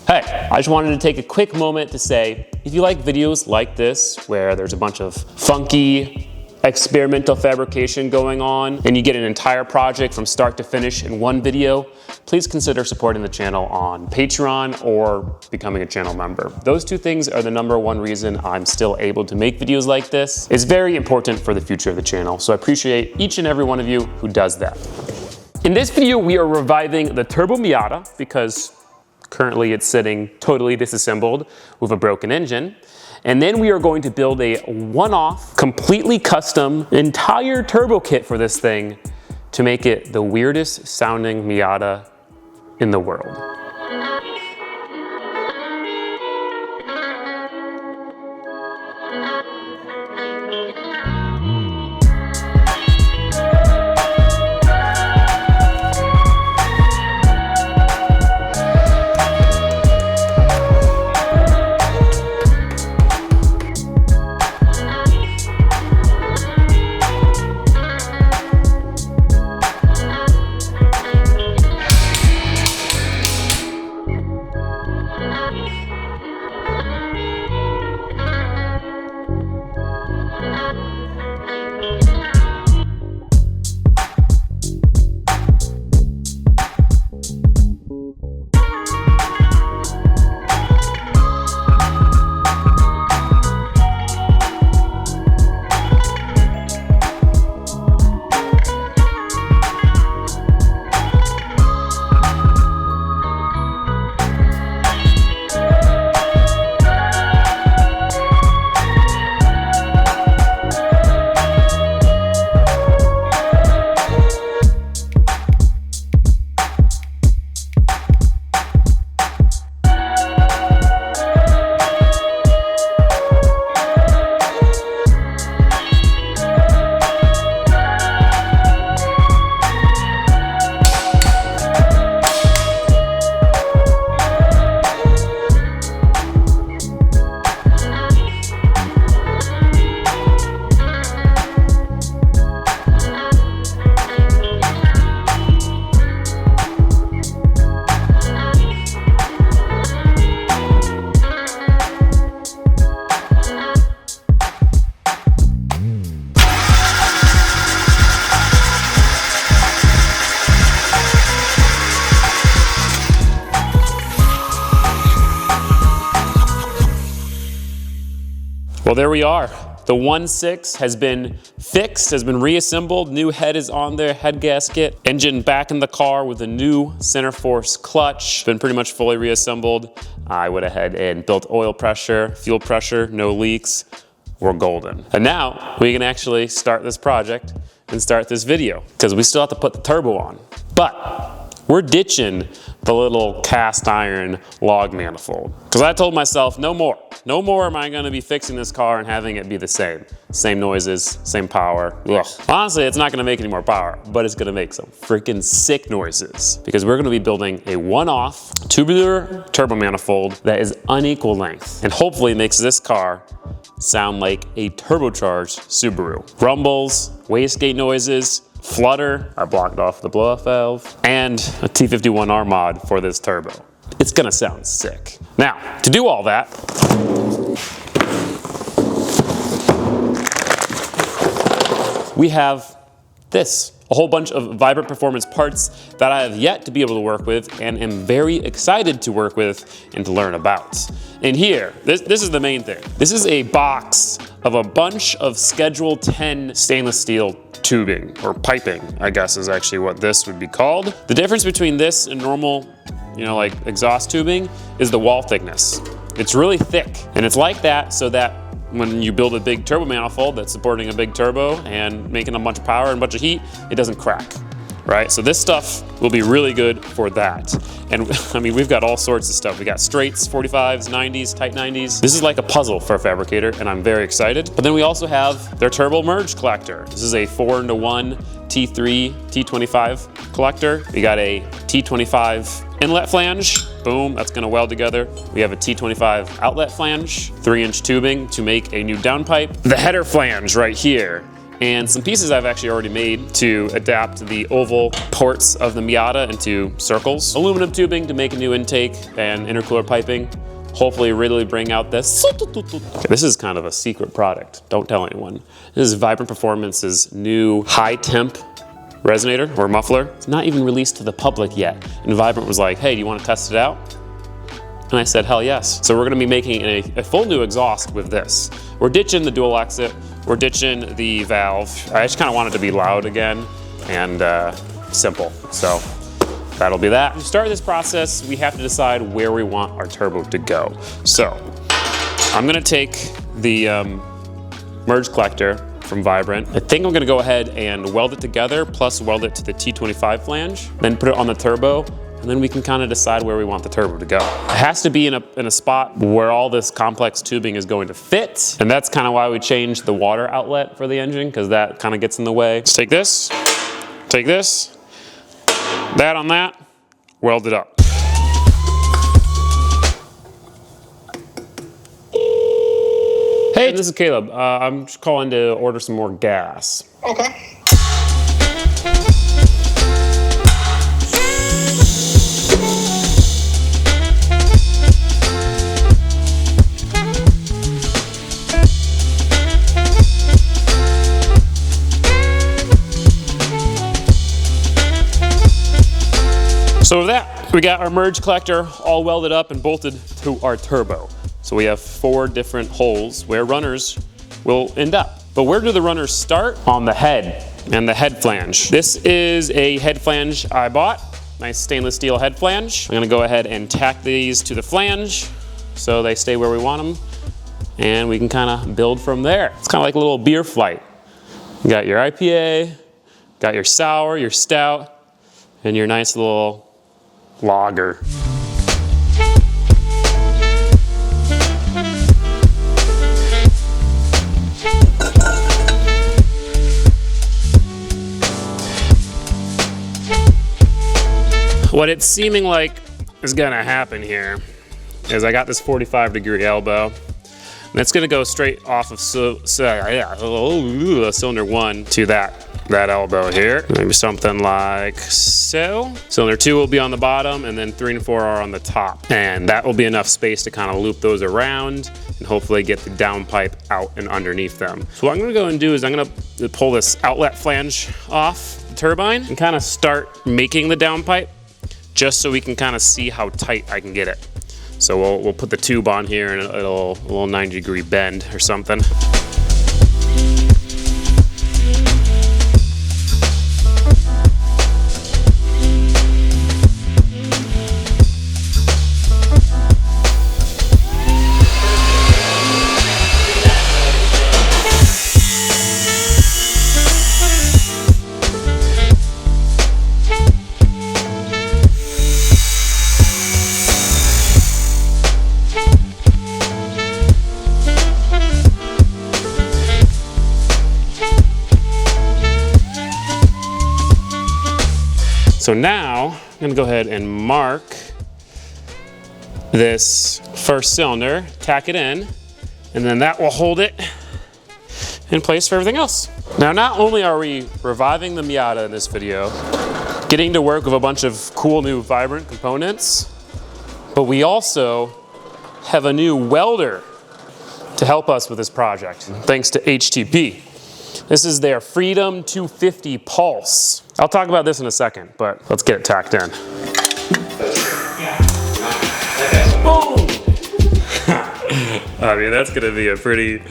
Hey, I just wanted to take a quick moment to say, if you like videos like this, where there's a bunch of funky, experimental fabrication going on, and you get an entire project from start to finish in one video, please consider supporting the channel on Patreon or becoming a channel member. Those two things are the #1 reason I'm still able to make videos like this. It's very important for the future of the channel, so I appreciate each and every one of you who does that. In this video, we are reviving the Turbo Miata because currently it's sitting totally disassembled with a broken engine. And then we are going to build a one-off, completely custom, entire turbo kit for this thing to make it the weirdest sounding Miata in the world. Well, there we are. The 1.6 has been fixed, has been reassembled. New head is on there, head gasket. Engine back in the car with a new center force clutch. Been pretty much fully reassembled. I went ahead and built oil pressure, fuel pressure, no leaks. We're golden. And now we can actually start this project and start this video because we still have to put the turbo on. But we're ditching the little cast iron log manifold. Because I told myself, no more. No more am I gonna be fixing this car and having it be the same. Same noises, same power. Ugh. Honestly, it's not gonna make any more power, but it's gonna make some freaking sick noises. Because we're gonna be building a one-off tubular turbo manifold that is unequal length. And hopefully makes this car sound like a turbocharged Subaru. Rumbles, wastegate noises, flutter, I blocked off the blow-off valve, and a T51R mod for this turbo. It's gonna sound sick. Now, to do all that, we have this, a whole bunch of Vibrant Performance parts that I have yet to be able to work with and am very excited to work with and to learn about. And here, this is the main thing. This is a box of a bunch of Schedule 10 stainless steel tubing, or piping, I guess is actually what this would be called. The difference between this and normal, like exhaust tubing is the wall thickness. It's really thick, and it's like that so that when you build a big turbo manifold that's supporting a big turbo and making a bunch of power and a bunch of heat, it doesn't crack, right? So this stuff will be really good for that. And I mean, we've got all sorts of stuff. We got straights, 45s, 90s, tight 90s. This is like a puzzle for a fabricator, and I'm very excited. But then we also have their turbo merge collector. This is a 4-into-1 T3, T25 collector. We got a T25 inlet flange, boom, that's gonna weld together. We have a T25 outlet flange, 3-inch tubing to make a new downpipe. The header flange right here and some pieces I've actually already made to adapt the oval ports of the Miata into circles. Aluminum tubing to make a new intake and intercooler piping. Hopefully really bring out this. This is kind of a secret product. Don't tell anyone. This is Vibrant Performance's new high temp resonator or muffler. It's not even released to the public yet. And Vibrant was like, hey, do you want to test it out? And I said, hell yes. So we're gonna be making a full new exhaust with this. We're ditching the dual exit. We're ditching the valve. I just kind of want it to be loud again and simple. So that'll be that. To start this process, we have to decide where we want our turbo to go. So I'm gonna take the merge collector from Vibrant. I think I'm gonna go ahead and weld it together, plus weld it to the T25 flange, then put it on the turbo, and then we can kind of decide where we want the turbo to go. It has to be in a spot where all this complex tubing is going to fit, and that's kind of why we changed the water outlet for the engine, because that kind of gets in the way. Let's take this, that on that, weld it up. Hey, this is Caleb. I'm just calling to order some more gas. Okay. So with that, we got our merge collector all welded up and bolted to our turbo. So we have 4 different holes where runners will end up. But where do the runners start? On the head and the head flange. This is a head flange I bought. Nice stainless steel head flange. I'm gonna go ahead and tack these to the flange so they stay where we want them. And we can kind of build from there. It's kind of like a little beer flight. You got your IPA, got your sour, your stout, and your nice little lager. What it's seeming like is gonna happen here is I got this 45-degree elbow, and it's gonna go straight off of cylinder 1 to that elbow here. Maybe something like so. Cylinder 2 will be on the bottom, and then 3 and 4 are on the top. And that will be enough space to kind of loop those around and hopefully get the downpipe out and underneath them. So what I'm gonna go and do is I'm gonna pull this outlet flange off the turbine and kind of start making the downpipe, just so we can kind of see how tight I can get it. So we'll put the tube on here and a little 90-degree bend or something. So now I'm gonna go ahead and mark this first cylinder, tack it in, and then that will hold it in place for everything else. Now, not only are we reviving the Miata in this video, getting to work with a bunch of cool new Vibrant components, but we also have a new welder to help us with this project, thanks to HTP. This is their Freedom 250 Pulse. I'll talk about this in a second, but let's get it tacked in. Boom! I mean, that's gonna be a pretty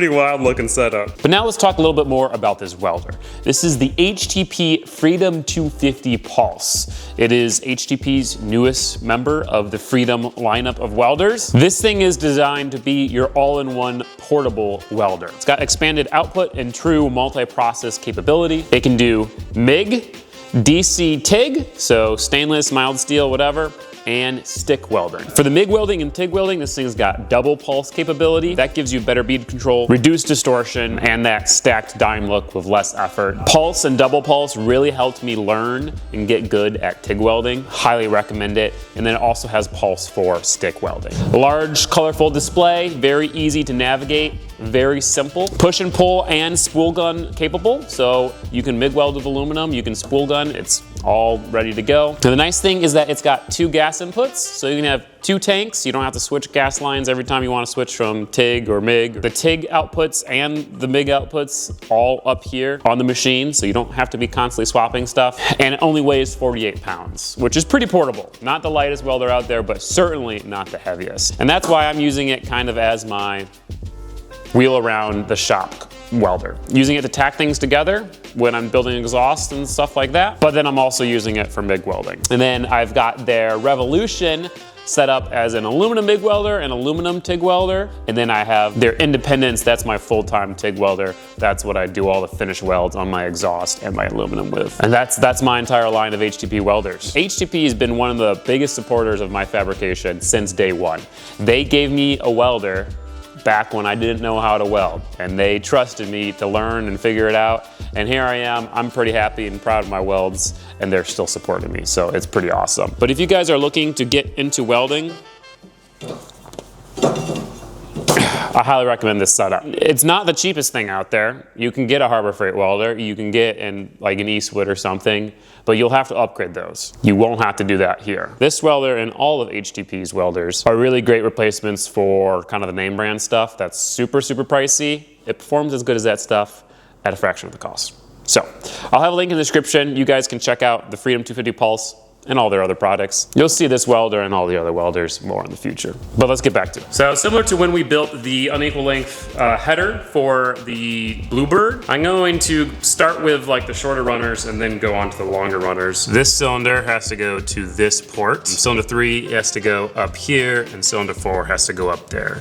wild looking setup. But now let's talk a little bit more about this welder. This is the HTP Freedom 250 Pulse. It is HTP's newest member of the Freedom lineup of welders. This thing is designed to be your all-in-one portable welder. It's got expanded output and true multi-process capability. It can do MIG, DC TIG, so stainless, mild steel, whatever, and stick welding. For the MIG welding and TIG welding, this thing's got double pulse capability. That gives you better bead control, reduced distortion, and that stacked dime look with less effort. Pulse and double pulse really helped me learn and get good at TIG welding. Highly recommend it. And then it also has pulse for stick welding. Large, colorful display, very easy to navigate, very simple. Push and pull and spool gun capable. So you can MIG weld with aluminum, you can spool gun, it's all ready to go. And the nice thing is that it's got 2 gas inputs, so you can have 2 tanks. You don't have to switch gas lines every time you want to switch from TIG or MIG. The TIG outputs and the MIG outputs all up here on the machine, so you don't have to be constantly swapping stuff. And it only weighs 48 pounds, which is pretty portable. Not the lightest welder out there, but certainly not the heaviest. And that's why I'm using it kind of as my wheel around the shop welder. Using it to tack things together when I'm building exhaust and stuff like that, but then I'm also using it for MIG welding. And then I've got their Revolution set up as an aluminum MIG welder and aluminum TIG welder. And then I have their Independence, that's my full-time TIG welder. That's what I do all the finish welds on my exhaust and my aluminum with. And that's my entire line of HTP welders. HTP has been one of the biggest supporters of my fabrication since day one. They gave me a welder back when I didn't know how to weld, and they trusted me to learn and figure it out. And here I am, I'm pretty happy and proud of my welds, and they're still supporting me, so it's pretty awesome. But if you guys are looking to get into welding, I highly recommend this setup. It's not the cheapest thing out there. You can get a Harbor Freight welder, you can get in like an Eastwood or something, but you'll have to upgrade those. You won't have to do that here. This welder and all of HTP's welders are really great replacements for kind of the name brand stuff that's super, super pricey. It performs as good as that stuff at a fraction of the cost. So I'll have a link in the description. You guys can check out the Freedom 250 Pulse and all their other products. You'll see this welder and all the other welders more in the future. But let's get back to it. So similar to when we built the unequal length header for the Bluebird, I'm going to start with like the shorter runners and then go on to the longer runners. This cylinder has to go to this port. Cylinder 3 has to go up here, and cylinder 4 has to go up there.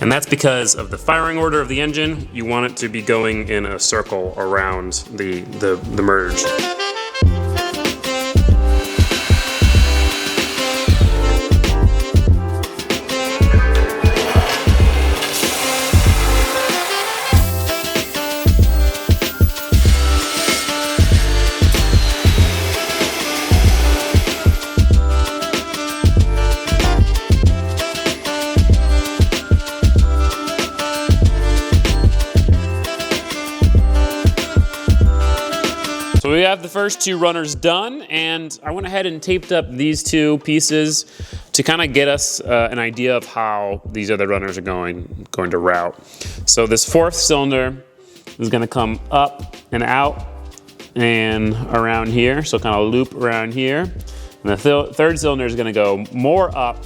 And that's because of the firing order of the engine. You want it to be going in a circle around the merge. So we have the first 2 runners done, and I went ahead and taped up these 2 pieces to kind of get us an idea of how these other runners are going to route. So this 4th cylinder is going to come up and out and around here, so kind of loop around here. And the 3rd cylinder is going to go more up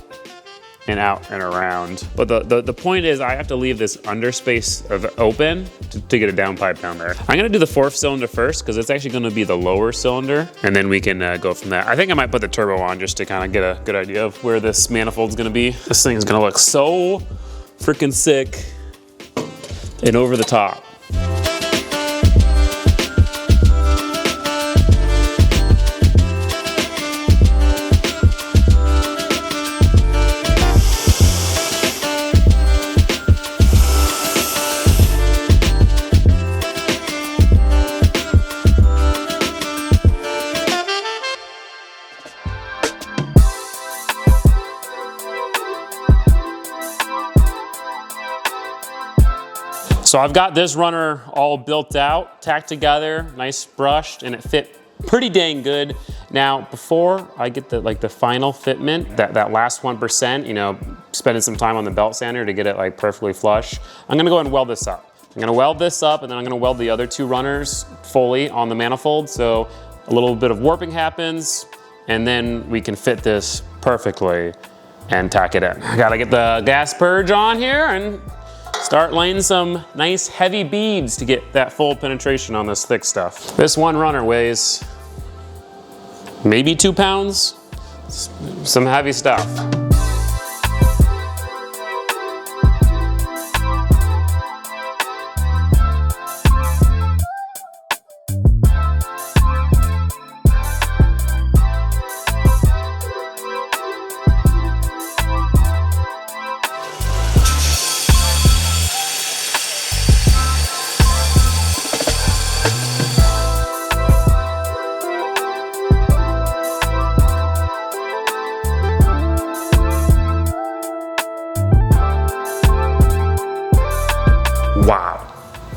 and out and around. But the point is I have to leave this underspace open to get a downpipe down there. I'm gonna do the 4th cylinder first because it's actually gonna be the lower cylinder, and then we can go from there. I think I might put the turbo on just to kind of get a good idea of where this manifold's gonna be. This thing's gonna look so freaking sick and over the top. So I've got this runner all built out, tacked together, nice brushed, and it fit pretty dang good. Now, before I get the final fitment, that last 1%, you know, spending some time on the belt sander to get it like perfectly flush, I'm gonna go ahead and weld this up. I'm gonna weld this up, and then I'm gonna weld the other 2 runners fully on the manifold, so a little bit of warping happens, and then we can fit this perfectly and tack it in. I gotta get the gas purge on here and start laying some nice heavy beads to get that full penetration on this thick stuff. This one runner weighs maybe 2 pounds, some heavy stuff.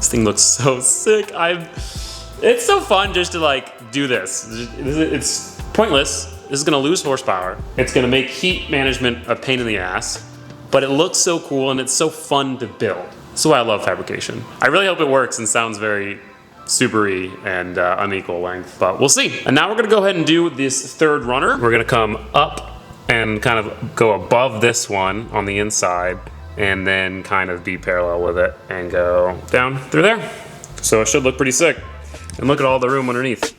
This thing looks so sick. It's so fun just to like do this. It's pointless. This is gonna lose horsepower. It's gonna make heat management a pain in the ass, but it looks so cool and it's so fun to build. That's why I love fabrication. I really hope it works and sounds very Subaru and unequal length, but we'll see. And now we're gonna go ahead and do this third runner. We're gonna come up and kind of go above this one on the inside and then kind of be parallel with it and go down through there. So it should look pretty sick. And look at all the room underneath.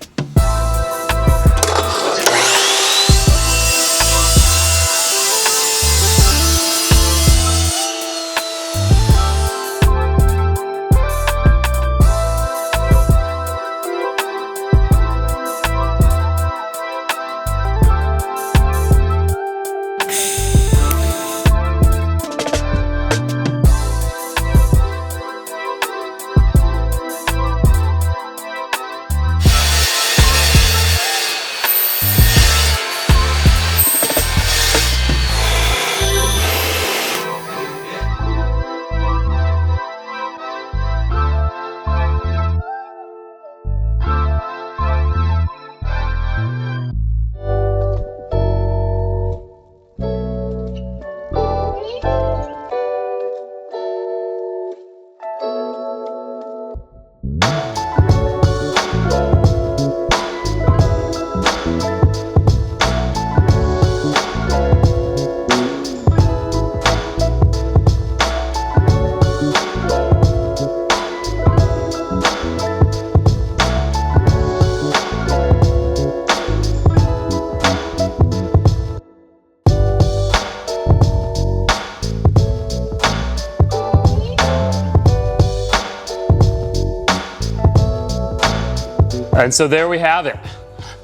And so there we have it.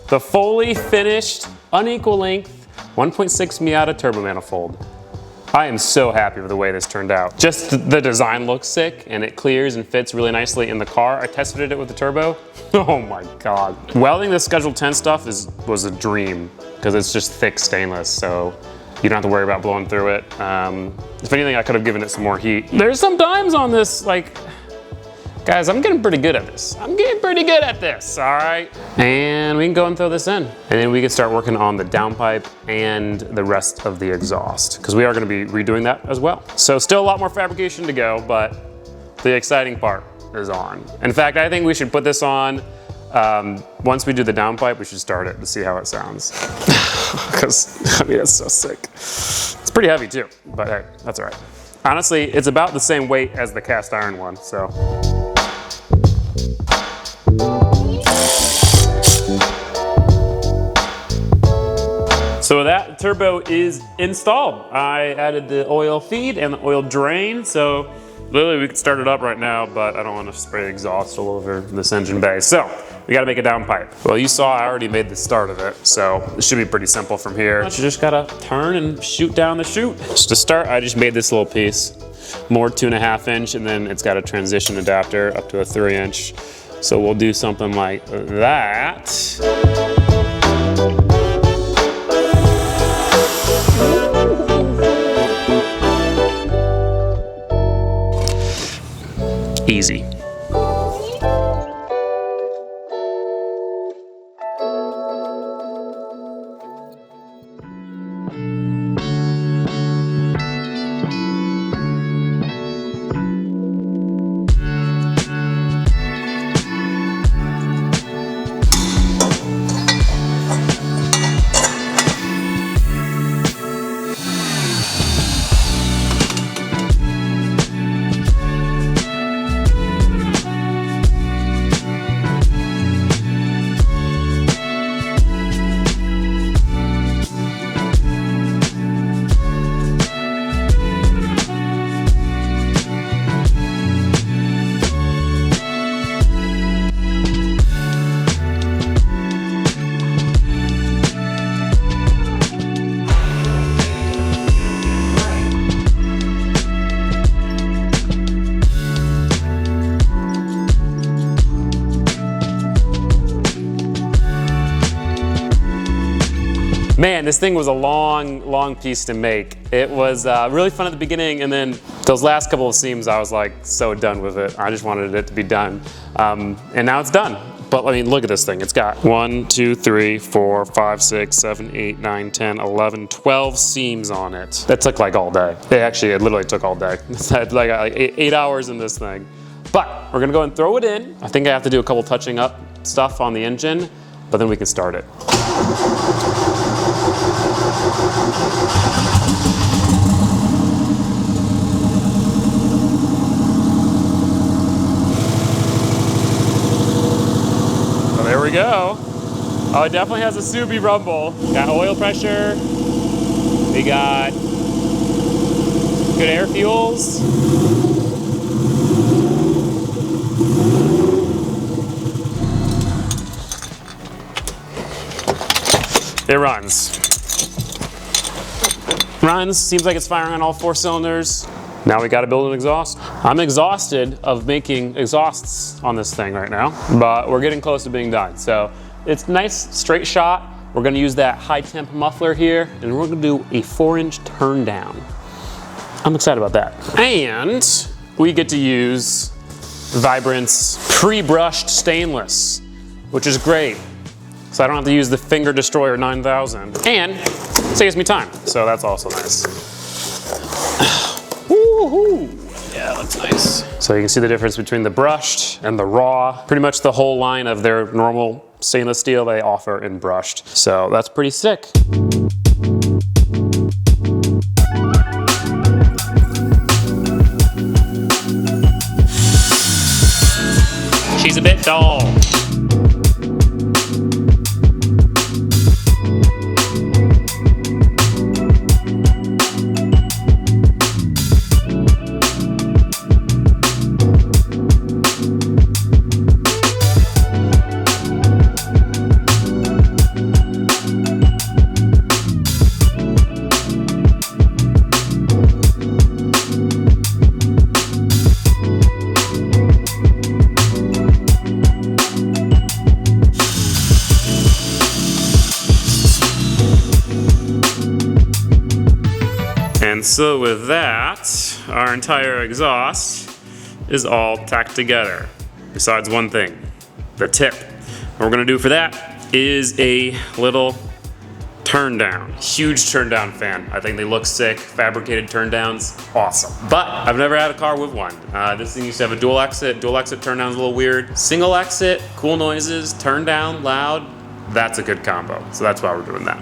The fully finished, unequal length, 1.6 Miata turbo manifold. I am so happy with the way this turned out. Just the design looks sick and it clears and fits really nicely in the car. I tested it with the turbo. Oh my God. Welding the Schedule 10 stuff was a dream because it's just thick stainless, so you don't have to worry about blowing through it. If anything, I could have given it some more heat. There's some dimes on this, like, guys, I'm getting pretty good at this. I'm getting pretty good at this, all right? And we can go and throw this in. And then we can start working on the downpipe and the rest of the exhaust, because we are gonna be redoing that as well. So still a lot more fabrication to go, but the exciting part is on. In fact, I think we should put this on, once we do the downpipe, we should start it to see how it sounds. Because, I mean, it's so sick. It's pretty heavy too, but hey, that's all right. Honestly, it's about the same weight as the cast iron one, so. So that turbo is installed. I added the oil feed and the oil drain, so literally we could start it up right now, but I don't want to spray exhaust all over this engine bay. So we got to make a downpipe. Well, you saw I already made the start of it, so it should be pretty simple from here. You just gotta turn and shoot down the chute. So to start, I just made this little piece, more 2.5 inch, and then it's got a transition adapter up to a 3 inch. So we'll do something like that. Easy. Man, this thing was a long piece to make. It was really fun at the beginning, and then those last couple of seams, I was like so done with it. I just wanted it to be done. And now it's done. But I mean, look at this thing. It's got 1, 2, 3, 4, 5, 6, 7, 8, 9, 10, 11, 12 seams on it. That took like all day. It literally took all day. It's had like 8 hours in this thing. But we're gonna go and throw it in. I think I have to do a couple touching up stuff on the engine, but then we can start it. So there we go. Oh, it definitely has a Subi rumble. Got oil pressure. We got good air fuels. It runs. Runs, seems like it's firing on all 4 cylinders. Now we gotta build an exhaust. I'm exhausted of making exhausts on this thing right now, but we're getting close to being done. So it's nice, straight shot. We're gonna use that high temp muffler here, and we're gonna do a 4-inch turn down. I'm excited about that. And we get to use Vibrant's pre-brushed stainless, which is great. So I don't have to use the Finger Destroyer 9000. And it saves me time, so that's also nice. Woohoo! Yeah, that's nice. So you can see the difference between the brushed and the raw. Pretty much the whole line of their normal stainless steel they offer in brushed. So that's pretty sick. She's a bit dull. So with that, our entire exhaust is all tacked together, besides one thing, the tip. What we're gonna do for that is a little turn down. Huge turn down fan. I think they look sick. Fabricated turn downs, awesome. But I've never had a car with one. This thing used to have a dual exit. Dual exit turn down's a little weird. Single exit, cool noises, turn down, loud. That's a good combo. So that's why we're doing that.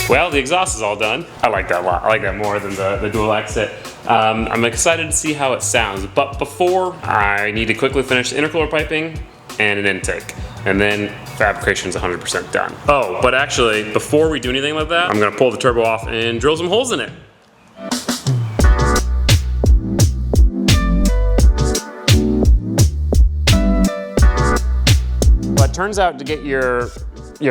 Well, the exhaust is all done. I like that a lot. I like that more than the dual exit. I'm excited to see how it sounds, but before, I need to quickly finish the intercooler piping and an intake. And then fabrication is 100% done. Oh, but actually, before we do anything like that, I'm gonna pull the turbo off and drill some holes in it. Well, it turns out to get your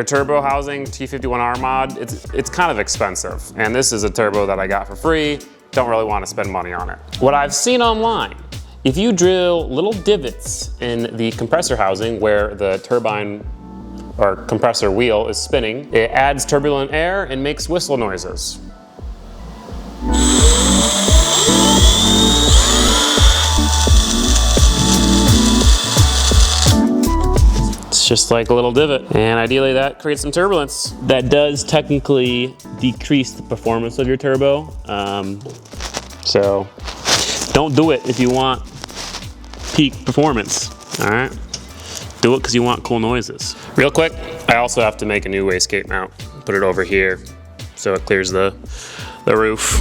turbo housing, T51R mod, it's kind of expensive. And this is a turbo that I got for free. Don't really want to spend money on it. What I've seen online, if you drill little divots in the compressor housing where the turbine or compressor wheel is spinning, it adds turbulent air and makes whistle noises. just like a little divot. And ideally that creates some turbulence. That does technically decrease the performance of your turbo. So don't do it if you want peak performance, all right? Do it because you want cool noises. Real quick, I also have to make a new wastegate mount. Put it over here so it clears the roof.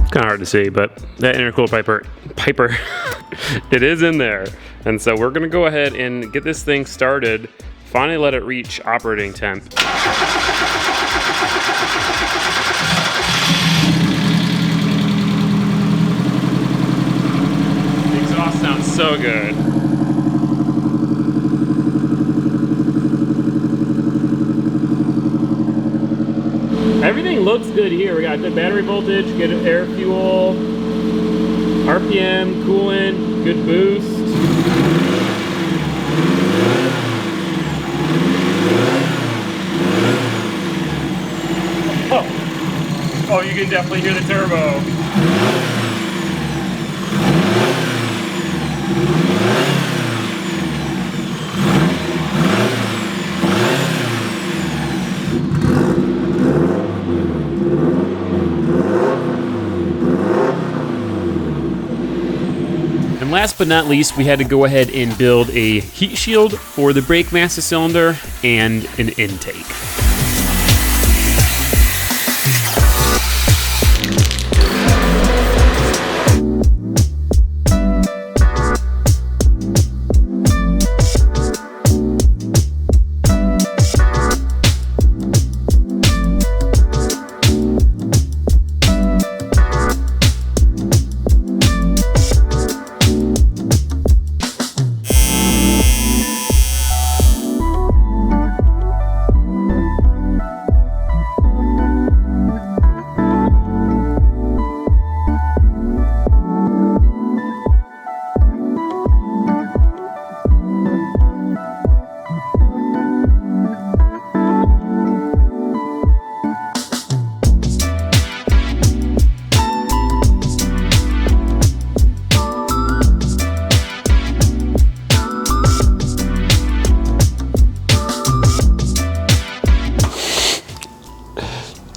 Kind of hard to see, but that intercooler piper, it is in there. And so we're gonna go ahead and get this thing started, finally let it reach operating temp. The exhaust sounds so good. Everything looks good here. We got good battery voltage, good air fuel, RPM, coolant, good boost. Oh, you can definitely hear the turbo. And last but not least, we had to go ahead and build a heat shield for the brake master cylinder and an intake.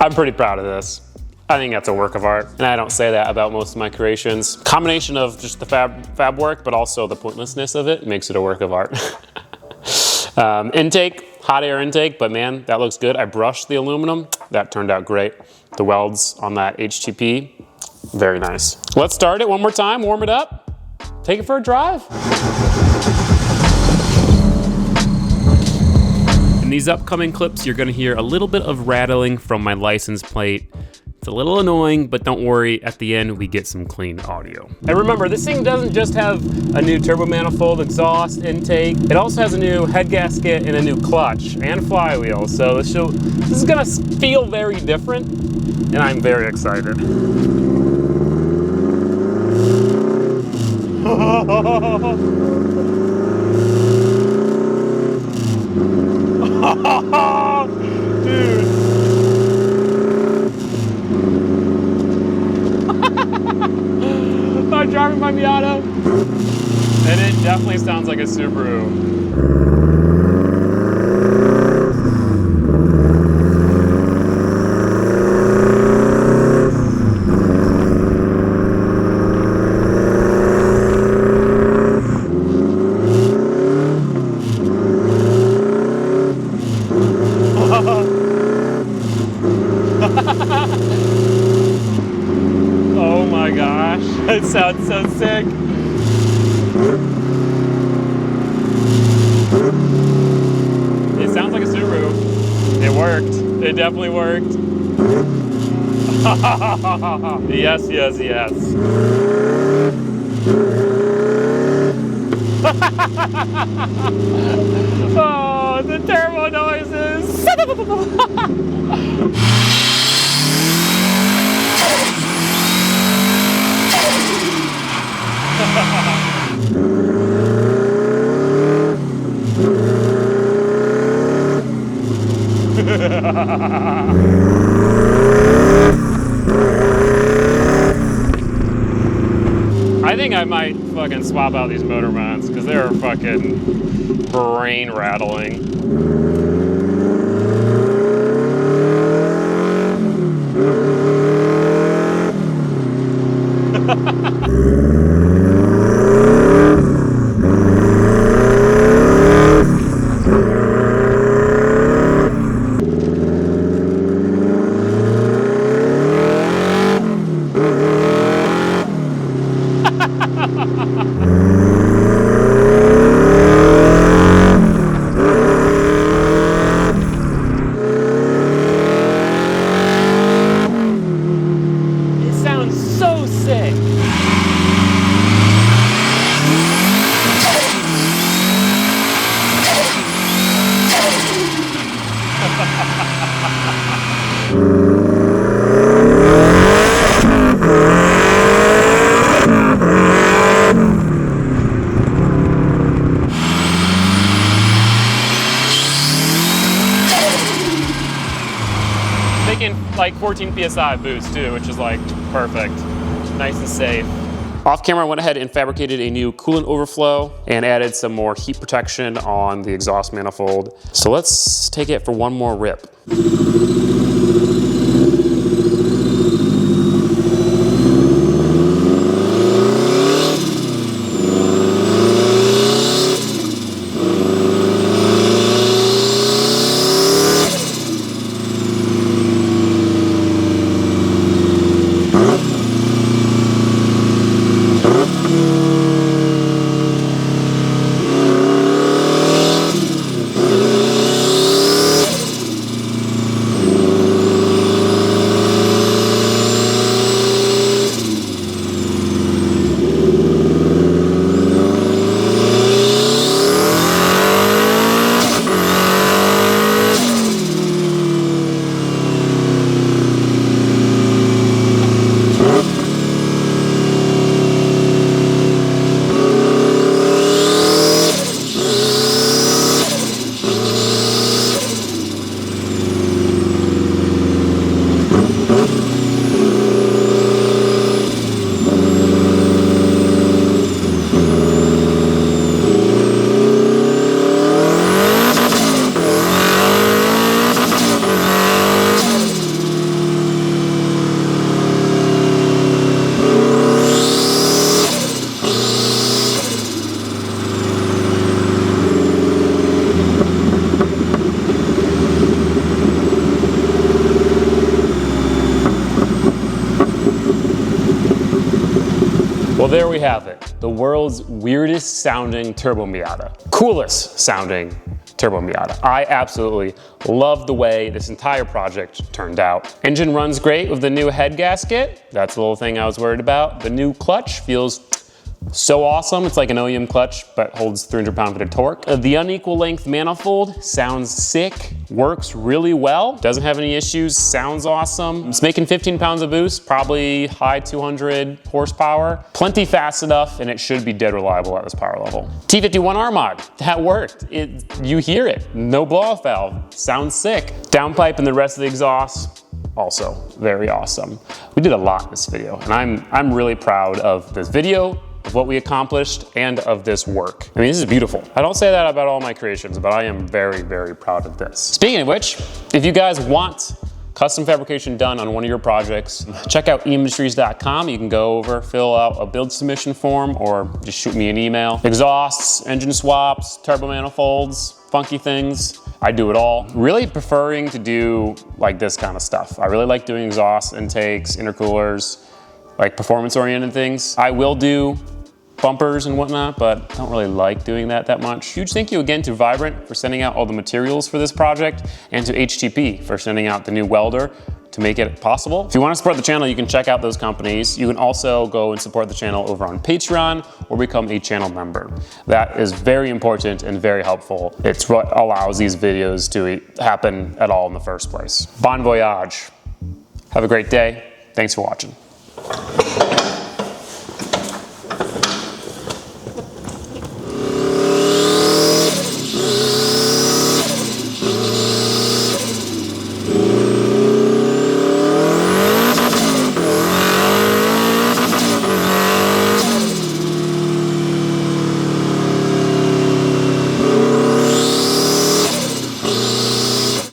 I'm pretty proud of this. I think that's a work of art, and I don't say that about most of my creations. Combination of just the fab work, but also the pointlessness of it makes it a work of art. Intake, hot air intake, but man, that looks good. I brushed the aluminum, that turned out great. The welds on that HTP, very nice. Let's start it one more time, warm it up, take it for a drive. In these upcoming clips, you're gonna hear a little bit of rattling from my license plate. It's a little annoying, but don't worry, at the end we get some clean audio. And remember, this thing doesn't just have a new turbo manifold, exhaust, intake, it also has a new head gasket and a new clutch and flywheel. So this is gonna feel very different, and I'm very excited. Dude. I'm driving my Miata, and it definitely sounds like a Subaru. Oh my my gosh, it sounds so sick. It sounds like a Subaru. It worked. It definitely worked. Yes, yes, yes. Oh, the turbo noises. I think I might fucking swap out these motor mounts because they're fucking brain rattling. Like 14 PSI boost too, which is like perfect. Nice and safe. Off camera, I went ahead and fabricated a new coolant overflow and added some more heat protection on the exhaust manifold. So let's take it for one more rip. Well, there we have it. The world's weirdest sounding Turbo Miata. Coolest sounding Turbo Miata. I absolutely love the way this entire project turned out. Engine runs great with the new head gasket. That's the little thing I was worried about. The new clutch feels so awesome. It's like an OEM clutch, but holds 300 pound-feet of torque. The unequal length manifold sounds sick, works really well, doesn't have any issues, sounds awesome. It's making 15 pounds of boost, probably high 200 horsepower. Plenty fast enough, and it should be dead reliable at this power level. T51R mod, that worked. You hear it, no blow-off valve, sounds sick. Downpipe and the rest of the exhaust, also very awesome. We did a lot in this video, and I'm really proud of this video, of what we accomplished, and of this work. I mean, this is beautiful. I don't say that about all my creations, but I am very, very proud of this. Speaking of which, if you guys want custom fabrication done on one of your projects, check out eindustries.com. You can go over, fill out a build submission form, or just shoot me an email. Exhausts, engine swaps, turbo manifolds, funky things. I do it all. Really preferring to do like this kind of stuff. I really like doing exhaust intakes, intercoolers, like performance-oriented things. I will do bumpers and whatnot, but I don't really like doing that much. Huge thank you again to Vibrant for sending out all the materials for this project, and to HTP for sending out the new welder to make it possible. If you want to support the channel, you can check out those companies. You can also go and support the channel over on Patreon or become a channel member. That is very important and very helpful. It's what allows these videos to happen at all in the first place. Bon voyage. Have a great day. Thanks for watching.